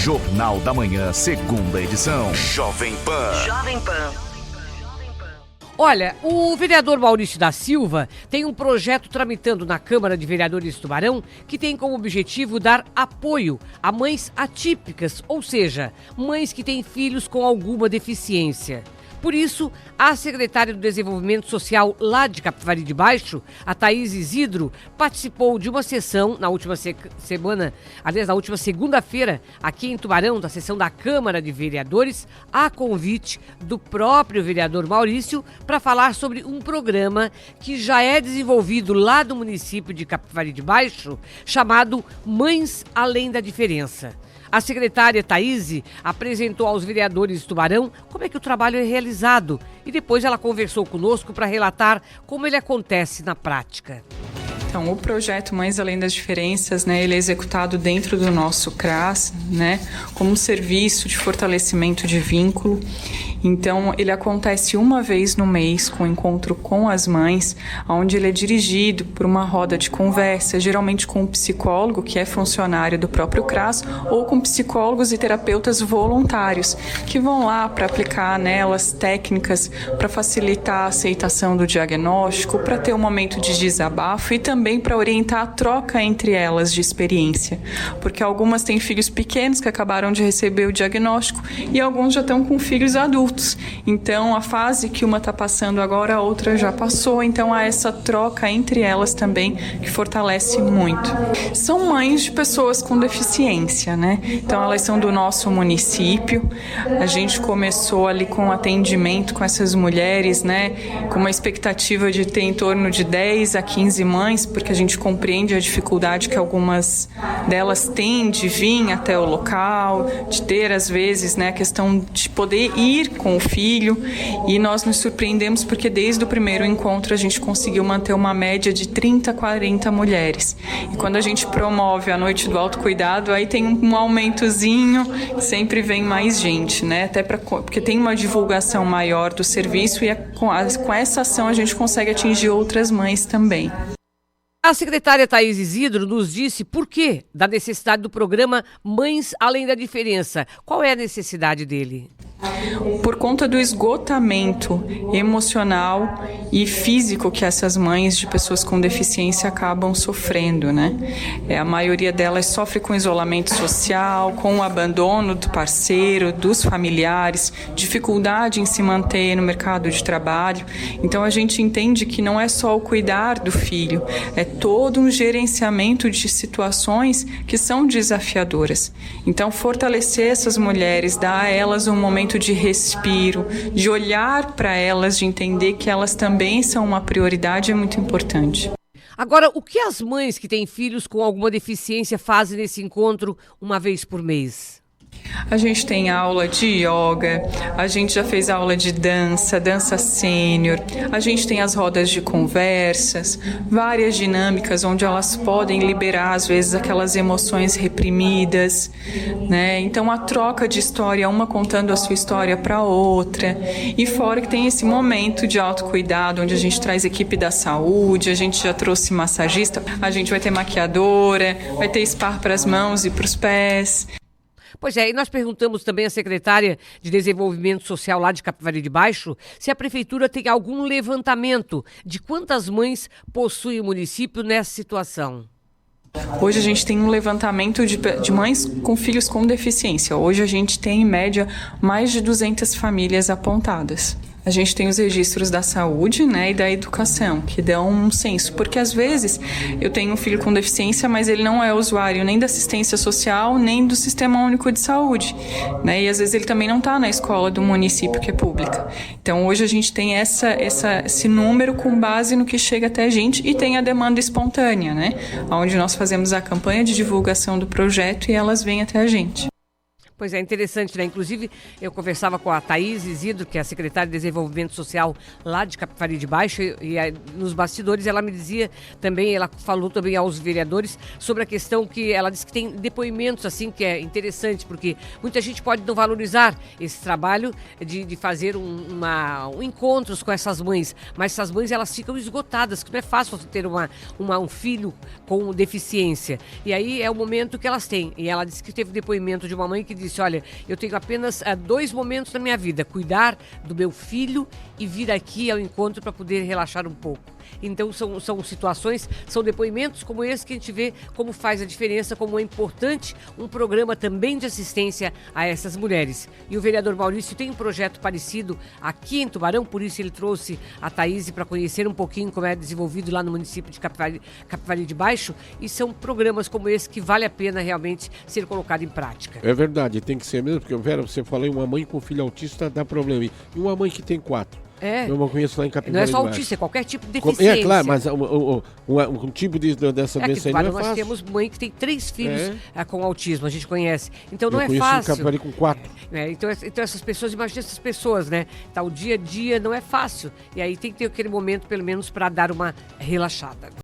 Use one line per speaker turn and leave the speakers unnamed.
Jornal da Manhã, segunda edição. Jovem Pan.
Jovem Pan.
Olha, o vereador Maurício da Silva tem um projeto tramitando na Câmara de Vereadores de Tubarão que tem como objetivo dar apoio a mães atípicas, ou seja, mães que têm filhos com alguma deficiência. Por isso, a secretária do Desenvolvimento Social lá de Capivari de Baixo, a Thaís Isidro, participou de uma sessão na última na última segunda-feira, aqui em Tubarão, da sessão da Câmara de Vereadores, a convite do próprio vereador Maurício, para falar sobre um programa que já é desenvolvido lá do município de Capivari de Baixo, chamado Mães Além da Diferença. A secretária Thaís apresentou aos vereadores de Tubarão como é que o trabalho é realizado e depois ela conversou conosco para relatar como ele acontece na prática.
Então, o projeto Mães Além das Diferenças, né, ele é executado dentro do nosso CRAS, né, como um serviço de fortalecimento de vínculo. Então, ele acontece uma vez no mês, com encontro com as mães, onde ele é dirigido por uma roda de conversa, geralmente com um psicólogo, que é funcionário do próprio CRAS, ou com psicólogos e terapeutas voluntários, que vão lá para aplicar nelas técnicas para facilitar a aceitação do diagnóstico, para ter um momento de desabafo e também para orientar a troca entre elas de experiência, porque algumas têm filhos pequenos que acabaram de receber o diagnóstico e alguns já estão com filhos adultos. Então, a fase que uma está passando agora, a outra já passou. Então, há essa troca entre elas também que fortalece muito. São mães de pessoas com deficiência, né? Então, elas são do nosso município. A gente começou ali com atendimento com essas mulheres, né? Com uma expectativa de ter em torno de 10 a 15 mães, porque a gente compreende a dificuldade que algumas delas têm de vir até o local, de ter, às vezes, né, a questão de poder ir com o filho, e nós nos surpreendemos porque desde o primeiro encontro a gente conseguiu manter uma média de 30 a 40 mulheres. E quando a gente promove a noite do autocuidado, aí tem um aumentozinho, sempre vem mais gente, né? Até porque tem uma divulgação maior do serviço e com essa ação a gente consegue atingir outras mães também.
A secretária Thaís Isidro nos disse por que da necessidade do programa Mães Além da Diferença. Qual é a necessidade dele?
Por conta do esgotamento emocional e físico que essas mães de pessoas com deficiência acabam sofrendo, né? A maioria delas sofre com isolamento social, com o abandono do parceiro, dos familiares, dificuldade em se manter no mercado de trabalho. Então a gente entende que não é só o cuidar do filho, é todo um gerenciamento de situações que são desafiadoras. Então fortalecer essas mulheres, dar a elas um momento de respiro, de olhar para elas, de entender que elas também são uma prioridade é muito importante.
Agora, o que as mães que têm filhos com alguma deficiência fazem nesse encontro uma vez por mês?
A gente tem aula de yoga, a gente já fez aula de dança sênior, a gente tem as rodas de conversas, várias dinâmicas onde elas podem liberar, às vezes, aquelas emoções reprimidas, né? Então, a troca de história, uma contando a sua história para outra. E fora que tem esse momento de autocuidado, onde a gente traz equipe da saúde, a gente já trouxe massagista, a gente vai ter maquiadora, vai ter spa para as mãos e para os pés.
Pois é, e nós perguntamos também à secretária de Desenvolvimento Social lá de Capivari de Baixo se a prefeitura tem algum levantamento de quantas mães possui o município nessa situação.
Hoje a gente tem um levantamento de mães com filhos com deficiência. Hoje a gente tem, em média, mais de 200 famílias apontadas. A gente tem os registros da saúde, né, e da educação, que dão um censo. Porque, às vezes, eu tenho um filho com deficiência, mas ele não é usuário nem da assistência social, nem do Sistema Único de Saúde, né? E, às vezes, ele também não está na escola do município, que é pública. Então, hoje a gente tem esse número com base no que chega até a gente e tem a demanda espontânea, né? Onde nós fazemos a campanha de divulgação do projeto e elas vêm até a gente.
Pois é, interessante, né? Inclusive, eu conversava com a Thaís Isidro, que é a secretária de Desenvolvimento Social lá de Capivari de Baixo, e nos bastidores ela me dizia também, ela falou também aos vereadores sobre a questão que ela disse que tem depoimentos, assim, que é interessante, porque muita gente pode não valorizar esse trabalho de fazer encontros com essas mães, mas essas mães, elas ficam esgotadas, que não é fácil você ter um filho com deficiência. E aí é o momento que elas têm. E ela disse que teve depoimento de uma mãe que disse, olha, eu tenho apenas 2 momentos na minha vida, cuidar do meu filho e vir aqui ao encontro para poder relaxar um pouco. Então são situações, são depoimentos como esse que a gente vê como faz a diferença, como é importante um programa também de assistência a essas mulheres. E o vereador Maurício tem um projeto parecido aqui em Tubarão, por isso ele trouxe a Thaís para conhecer um pouquinho como é desenvolvido lá no município de Capivari de Baixo, e são programas como esse que vale a pena realmente ser colocado em prática.
É verdade, tem que ser mesmo, porque, Vera, você falou, uma mãe com filho autista dá problema. E uma mãe que tem 4? Eu não conheço lá em Capivari.
Não é só autista, é qualquer tipo de deficiência.
É claro, mas um tipo dessa doença aí não é fácil.
Nós temos mãe que tem 3 filhos com autismo, a gente conhece. Então não é fácil.
Eu conheço em Capivari com 4.
Então essas pessoas, imagina essas pessoas, né? Tá, o dia a dia não é fácil. E aí tem que ter aquele momento, pelo menos, para dar uma relaxada.